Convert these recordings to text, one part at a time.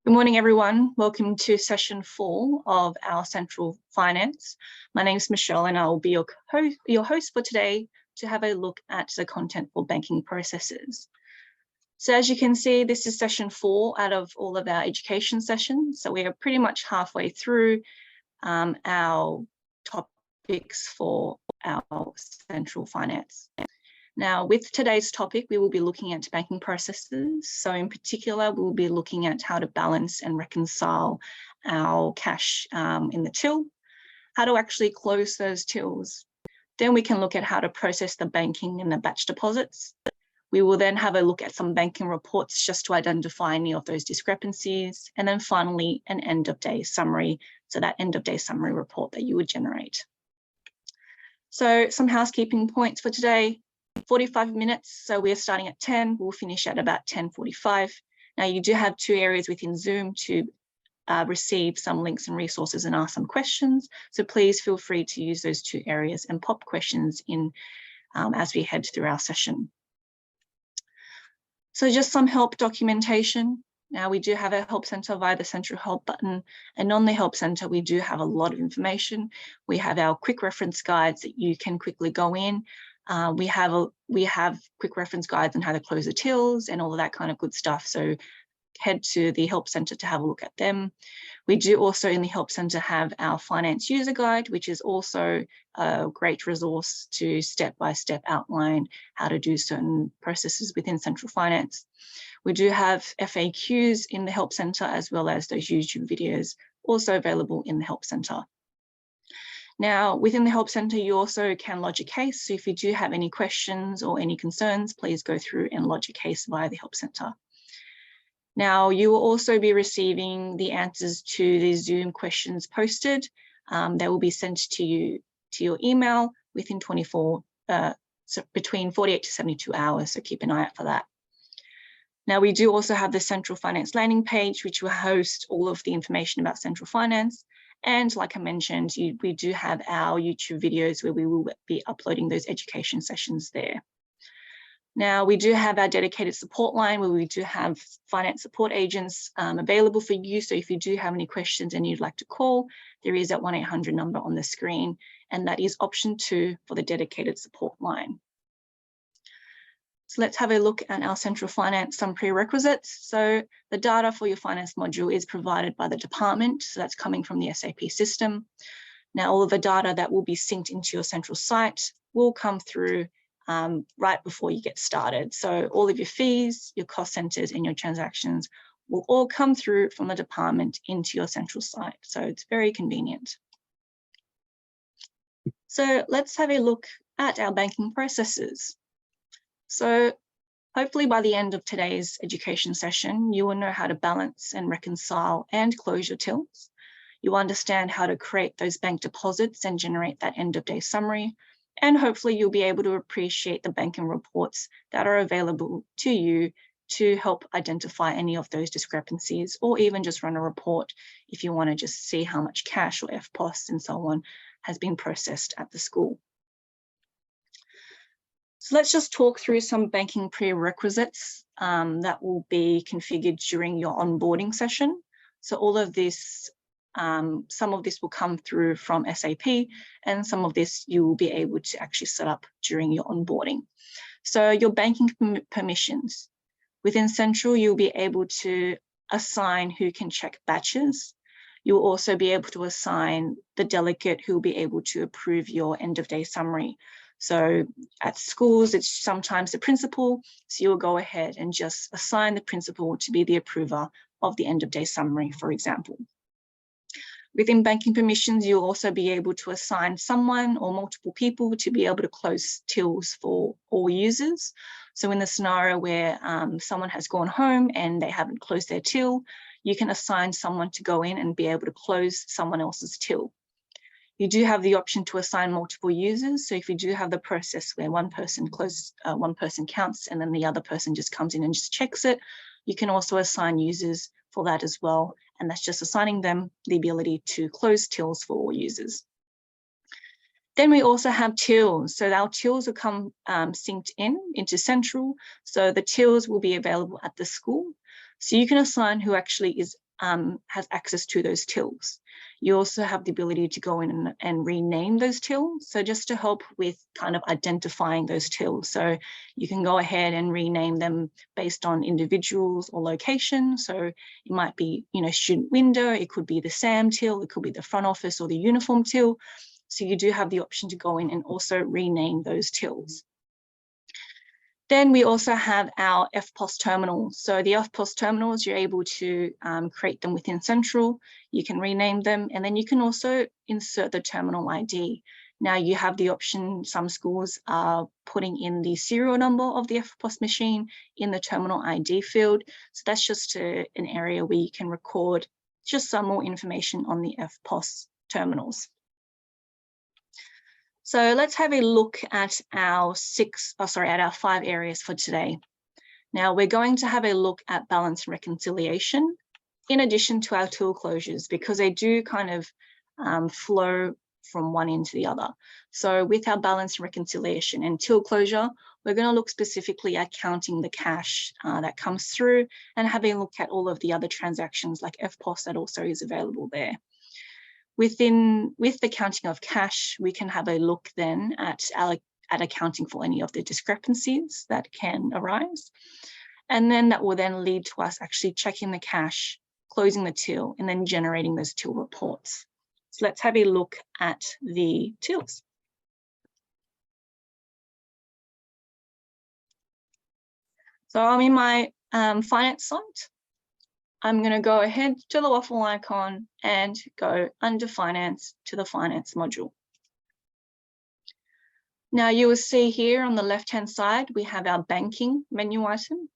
Good morning, everyone. Welcome to session 4 of our Central Finance. My name is Michelle and I will be your host for today to have a look at the content for banking processes. So as you can see, this is session 4 out of all of our education sessions. So we are pretty much halfway through our topics for our Central Finance. Now, with today's topic, we will be looking at banking processes. So in particular, we'll be looking at how to balance and reconcile our cash in the till, how to actually close those tills. Then we can look at how to process the banking and the batch deposits. We will then have a look at some banking reports just to identify any of those discrepancies. And then finally, an end of day summary. So that end of day summary report that you would generate. So some housekeeping points for today. 45 minutes, so we're starting at 10, we'll finish at about 10:45. Now you do have 2 areas within Zoom to receive some links and resources and ask some questions, so please feel free to use those 2 areas and pop questions in as we head through our session. So just some help documentation. Now we do have a help center via the Central Help button, and on the help center we do have a lot of information. We have our quick reference guides that you can quickly go in. We have quick reference guides on how to close the tills and all of that kind of good stuff. So head to the Help Center to have a look at them. We do also in the Help Center have our Finance User Guide, which is also a great resource to step-by-step outline how to do certain processes within Central Finance. We do have FAQs in the Help Center as well as those YouTube videos also available in the Help Center. Now, within the Help Center, you also can lodge a case. So if you do have any questions or any concerns, please go through and lodge a case via the Help Center. Now, you will also be receiving the answers to the Zoom questions posted. They will be sent to you to your email within between 48 to 72 hours. So keep an eye out for that. Now, we do also have the Central Finance landing page, which will host all of the information about Central Finance. And like I mentioned, we do have our YouTube videos where we will be uploading those education sessions there. Now, we do have our dedicated support line where we do have finance support agents available for you. So if you do have any questions and you'd like to call, there is that 1-800 number on the screen, and that is option 2 for the dedicated support line. So let's have a look at our Central Finance, some prerequisites. So the data for your finance module is provided by the department. So that's coming from the SAP system. Now, all of the data that will be synced into your central site will come through right before you get started. So all of your fees, your cost centers, and your transactions will all come through from the department into your central site. So it's very convenient. So let's have a look at our banking processes. So hopefully by the end of today's education session, you will know how to balance and reconcile and close your tills. You understand how to create those bank deposits and generate that end of day summary. And hopefully you'll be able to appreciate the banking reports that are available to you to help identify any of those discrepancies, or even just run a report if you want to just see how much cash or FPOS and so on has been processed at the school. So let's just talk through some banking prerequisites that will be configured during your onboarding session. So all of this, some of this will come through from SAP, and some of this you will be able to actually set up during your onboarding. So your banking permissions. Within Central, you'll be able to assign who can check batches. You'll also be able to assign the delegate who will be able to approve your end of day summary. So at schools, it's sometimes the principal, so you'll go ahead and just assign the principal to be the approver of the end of day summary, for example. Within banking permissions, you'll also be able to assign someone or multiple people to be able to close tills for all users. So in the scenario where someone has gone home and they haven't closed their till, you can assign someone to go in and be able to close someone else's till. You do have the option to assign multiple users. So if you do have the process where one person counts and then the other person just comes in and just checks it, you can also assign users for that as well. And that's just assigning them the ability to close tills for all users. Then we also have tills. So our tills will come synced into Central. So the tills will be available at the school. So you can assign who actually is has access to those tills. You also have the ability to go in and rename those tills. So just to help with kind of identifying those tills. So you can go ahead and rename them based on individuals or location. So it might be, student window, it could be the SAM till, it could be the front office or the uniform till. So you do have the option to go in and also rename those tills. Then we also have our FPOS terminals. So the FPOS terminals, you're able to create them within Sentral. You can rename them, and then you can also insert the terminal ID. Now you have the option, some schools are putting in the serial number of the FPOS machine in the terminal ID field. So that's just an area where you can record just some more information on the FPOS terminals. So let's have a look at our 5 areas for today. Now we're going to have a look at balance and reconciliation in addition to our till closures, because they do kind of flow from one end to the other. So with our balance and reconciliation and till closure, we're going to look specifically at counting the cash that comes through and having a look at all of the other transactions like FPOS that also is available there. With the counting of cash, we can have a look then at accounting for any of the discrepancies that can arise. And then that will then lead to us actually checking the cash, closing the till, and then generating those till reports. So let's have a look at the tills. So I'm in my finance site. I'm going to go ahead to the waffle icon and go under finance to the finance module. Now you will see here on the left-hand side, we have our banking menu item.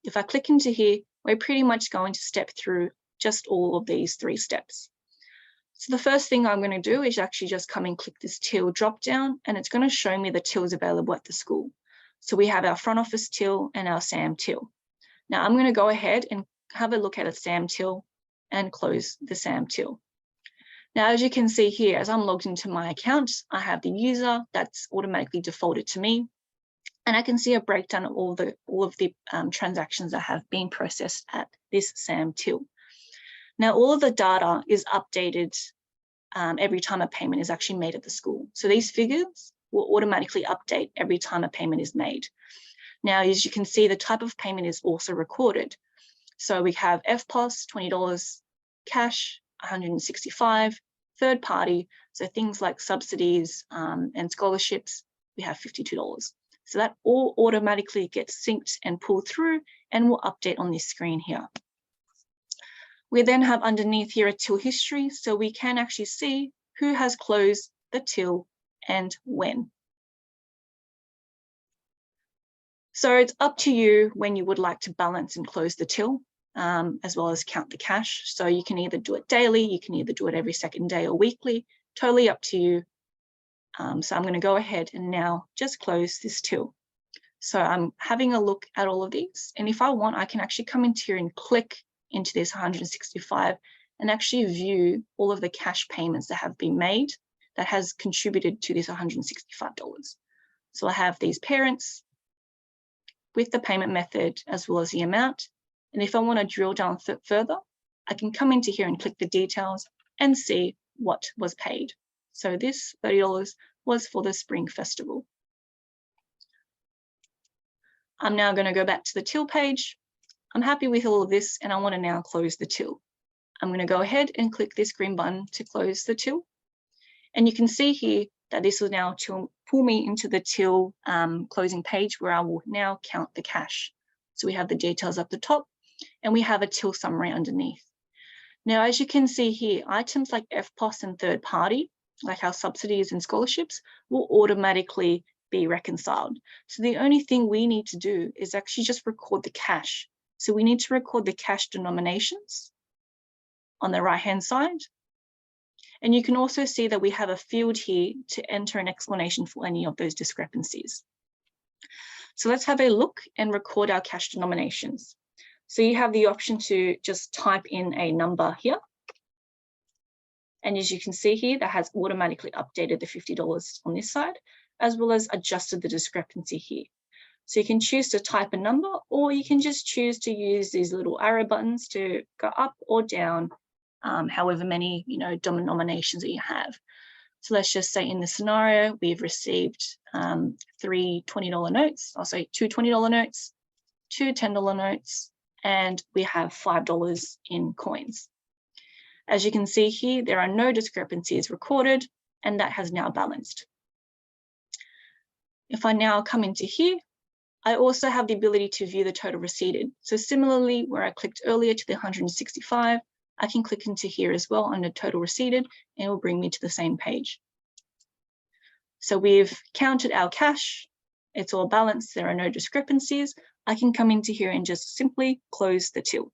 If I click into here, we're pretty much going to step through just all of these 3 steps. So the first thing I'm going to do is actually just come and click this till drop down, and it's going to show me the tills available at the school. So we have our front office till and our SAM till. Now I'm going to go ahead and have a look at a SAM till and close the SAM till. Now, as you can see here, as I'm logged into my account, I have the user that's automatically defaulted to me, and I can see a breakdown of all of the transactions that have been processed at this SAM till. Now, all of the data is updated every time a payment is actually made at the school. So these figures will automatically update every time a payment is made. Now, as you can see, the type of payment is also recorded. So we have FPOS, $20, cash, $165, third party. So things like subsidies and scholarships, we have $52. So that all automatically gets synced and pulled through and will update on this screen here. We then have underneath here a till history, so we can actually see who has closed the till and when. So it's up to you when you would like to balance and close the till, as well as count the cash. So you can either do it daily, you can either do it every second day or weekly, totally up to you. So I'm going to go ahead and now just close this till. So I'm having a look at all of these, and if I want, I can actually come into here and click into this 165 and actually view all of the cash payments that have been made that has contributed to this $165. So I have these parents with the payment method as well as the amount. And if I want to drill down further, I can come into here and click the details and see what was paid. So this $30 was for the Spring Festival. I'm now going to go back to the till page. I'm happy with all of this and I want to now close the till. I'm going to go ahead and click this green button to close the till. And you can see here that this will now pull me into the till closing page where I will now count the cash. So we have the details up the top and we have a till summary underneath. Now, as you can see here, items like FPOS and third party, like our subsidies and scholarships, will automatically be reconciled. So the only thing we need to do is actually just record the cash. So we need to record the cash denominations on the right-hand side. And you can also see that we have a field here to enter an explanation for any of those discrepancies. So let's have a look and record our cash denominations. So you have the option to just type in a number here. And as you can see here, that has automatically updated the $50 on this side, as well as adjusted the discrepancy here. So you can choose to type a number, or you can just choose to use these little arrow buttons to go up or down, however many denominations that you have. So let's just say in this scenario, we've received 3 $20 notes, I'll say 2 $20 notes, 2 $10 notes, and we have $5 in coins. As you can see here, there are no discrepancies recorded, and that has now balanced. If I now come into here, I also have the ability to view the total receipted. So similarly, where I clicked earlier to the 165, I can click into here as well under total receipted, and it will bring me to the same page. So we've counted our cash. It's all balanced. There are no discrepancies. I can come into here and just simply close the till.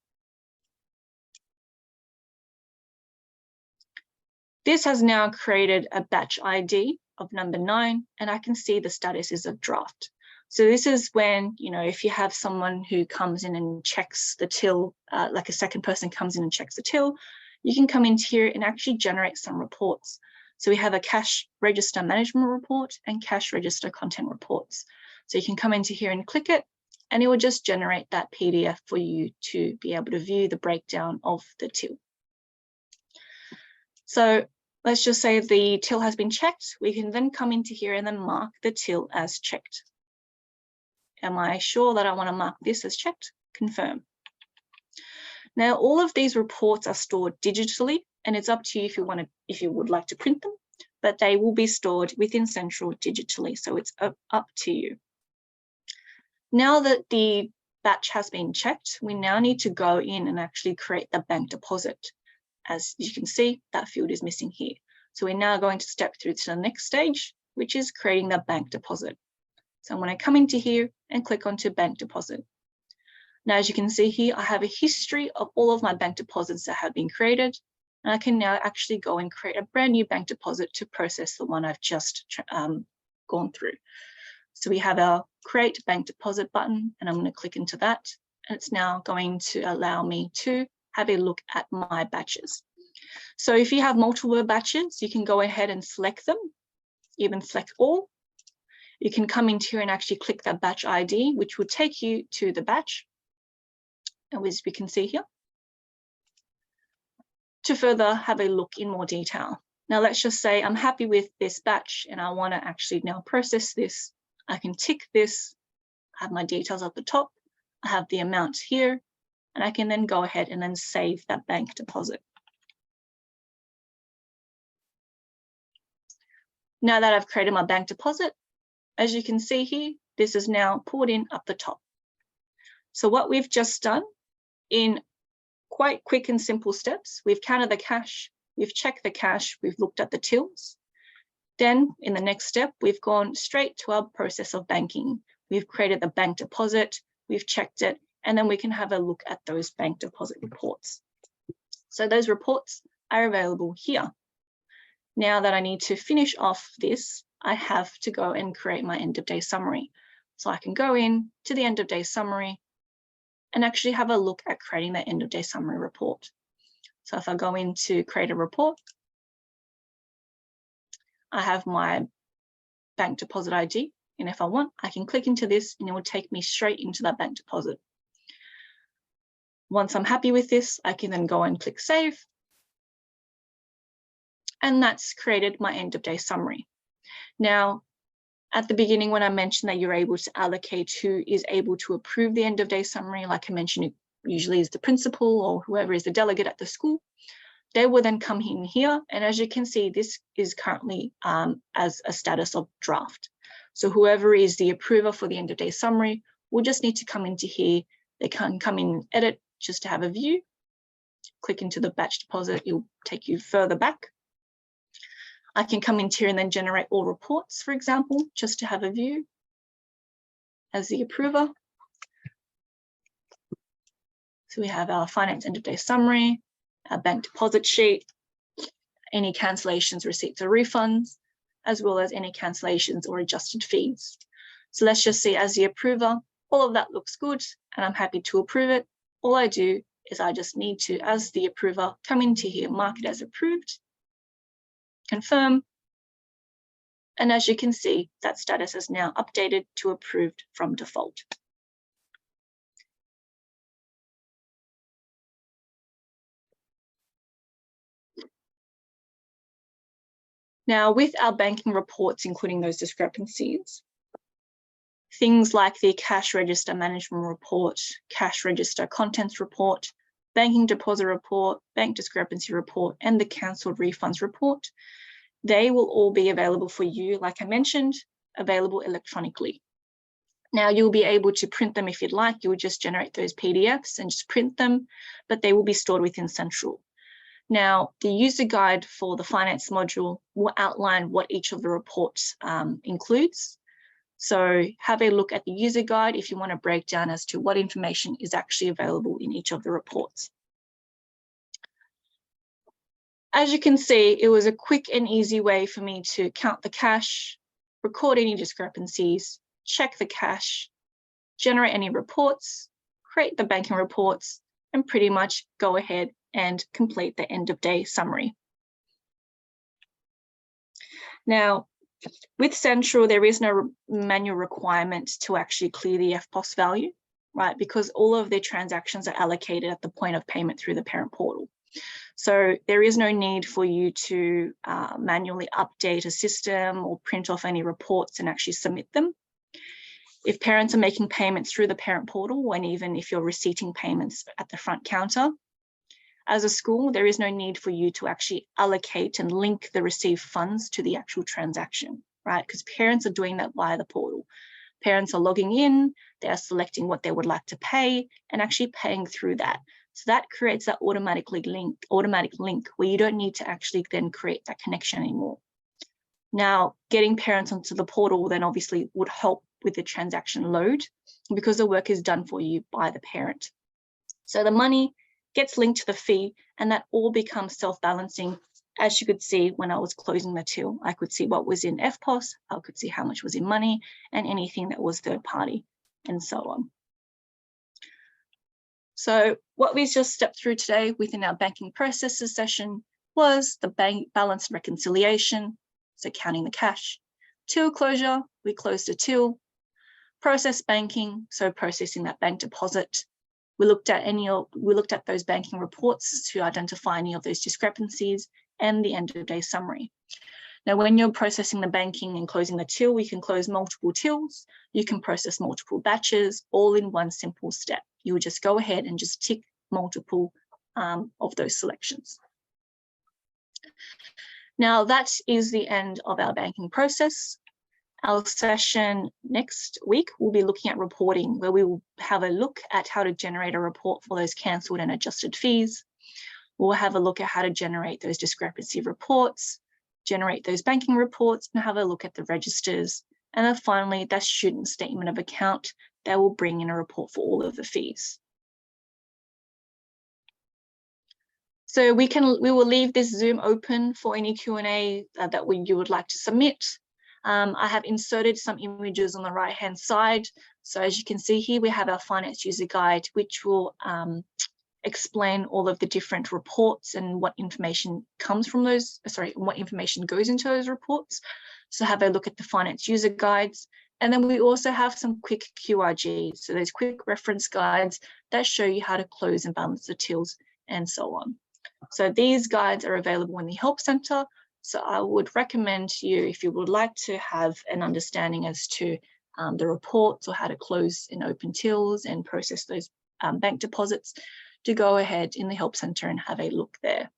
This has now created a batch ID of number 9, and I can see the status is of draft. So this is when, if you have someone who comes in and checks the till, like a second person comes in and checks the till, you can come into here and actually generate some reports. So we have a cash register management report and cash register content reports. So you can come into here and click it, and it will just generate that PDF for you to be able to view the breakdown of the till. So let's just say the till has been checked. We can then come into here and then mark the till as checked. Am I sure that I want to mark this as checked? Confirm. Now, all of these reports are stored digitally, and it's up to you if you would like to print them, but they will be stored within Sentral digitally, so it's up to you. Now that the batch has been checked, we now need to go in and actually create the bank deposit. As you can see, that field is missing here. So we're now going to step through to the next stage, which is creating the bank deposit. So I'm going to come into here and click onto bank deposit. Now, as you can see here, I have a history of all of my bank deposits that have been created, and I can now actually go and create a brand new bank deposit to process the one I've just gone through. So we have our create bank deposit button, and I'm going to click into that, and it's now going to allow me to have a look at my batches. So if you have multiple batches, you can go ahead and select them, even select all. You can come into here and actually click that batch ID, which will take you to the batch, and as we can see here, to further have a look in more detail. Now, let's just say I'm happy with this batch and I want to actually now process this. I can tick this, have my details at the top, I have the amount here, and I can then go ahead and then save that bank deposit. Now that I've created my bank deposit, as you can see here, this is now pulled in up the top. So what we've just done in quite quick and simple steps, we've counted the cash, we've checked the cash, we've looked at the tills. Then in the next step, we've gone straight to our process of banking. We've created the bank deposit, we've checked it, and then we can have a look at those bank deposit reports. So those reports are available here. Now that I need to finish off this, I have to go and create my end of day summary. So I can go in to the end of day summary and actually have a look at creating that end of day summary report. So if I go into create a report, I have my bank deposit ID, and if I want, I can click into this and it will take me straight into that bank deposit. Once I'm happy with this, I can then go and click save. And that's created my end of day summary. Now, at the beginning, when I mentioned that you're able to allocate who is able to approve the end of day summary, like I mentioned, it usually is the principal or whoever is the delegate at the school, they will then come in here. And as you can see, this is currently as a status of draft. So whoever is the approver for the end of day summary will just need to come into here. They can come in and edit just to have a view. Click into the batch deposit, it'll take you further back. I can come into here and then generate all reports, for example, just to have a view as the approver. So we have our finance end of day summary, our bank deposit sheet, any cancellations, receipts or refunds, as well as any cancellations or adjusted fees. So let's just see, as the approver, all of that looks good and I'm happy to approve it. All I do is I just need to, as the approver, come into here, mark it as approved, confirm, And as you can see, that status is now updated to approved from default. Now, with our banking reports, including those discrepancies, things like the cash register management report, cash register contents report, banking deposit report, bank discrepancy report, and the cancelled refunds report, they will all be available for you, like I mentioned, available electronically. Now, you'll be able to print them if you'd like. You would just generate those PDFs and just print them, but they will be stored within Sentral. Now, the user guide for the finance module will outline what each of the reports includes. So have a look at the user guide if you want a breakdown as to what information is actually available in each of the reports. As you can see, it was a quick and easy way for me to count the cash, record any discrepancies, check the cash, generate any reports, create the banking reports, and pretty much go ahead and complete the end of day summary. Now, with Sentral, there is no manual requirement to actually clear the FPOS value, right? Because all of their transactions are allocated at the point of payment through the parent portal. So there is no need for you to manually update a system or print off any reports and actually submit them. If parents are making payments through the parent portal, and even if you're receiving payments at the front counter, as a school, there is no need for you to actually allocate and link the received funds to the actual transaction, right? Because parents are doing that via the portal. Parents are logging in, they are selecting what they would like to pay and actually paying through that. So that creates that automatic link where you don't need to actually then create that connection anymore. Now, getting parents onto the portal then obviously would help with the transaction load because the work is done for you by the parent. So the money gets linked to the fee and that all becomes self-balancing. As you could see when I was closing the till, I could see what was in FPOS, I could see how much was in money and anything that was third party and so on. So what we just stepped through today within our banking processes session was the bank balance reconciliation, so counting the cash. Till closure, we closed a till. Process banking, so processing that bank deposit. We looked at those banking reports to identify any of those discrepancies and the end of day summary. Now, when you're processing the banking and closing the till, we can close multiple tills. You can process multiple batches, all in one simple step. You would just go ahead and just tick multiple of those selections. Now, that is the end of our banking process. Our session next week, we'll be looking at reporting, where we will have a look at how to generate a report for those cancelled and adjusted fees. We'll have a look at how to generate those discrepancy reports, generate those banking reports, and have a look at the registers. And then finally, that student statement of account that will bring in a report for all of the fees. So we will leave this Zoom open for any Q&A that you would like to submit. I have inserted some images on the right-hand side. So as you can see here, we have our finance user guide, which will explain all of the different reports and what information comes from those, what information goes into those reports. So have a look at the finance user guides. And then we also have some quick QRGs, so those quick reference guides that show you how to close and balance the tills and so on. So these guides are available in the Help Center. So I would recommend to you, if you would like to have an understanding as to the reports or how to close and open tills and process those bank deposits, to go ahead in the Help Center and have a look there.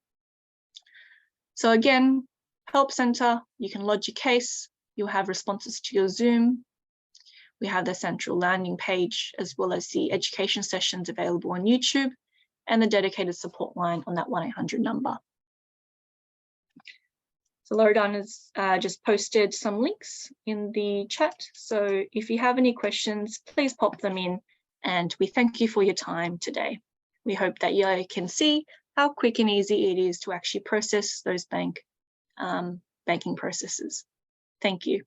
So again, Help Center, you can lodge your case, you'll have responses to your Zoom. We have the Sentral landing page, as well as the education sessions available on YouTube and the dedicated support line on that 1-800 number. So Loredan has just posted some links in the chat. So if you have any questions, please pop them in, and we thank you for your time today. We hope that you can see how quick and easy it is to actually process those banking processes. Thank you.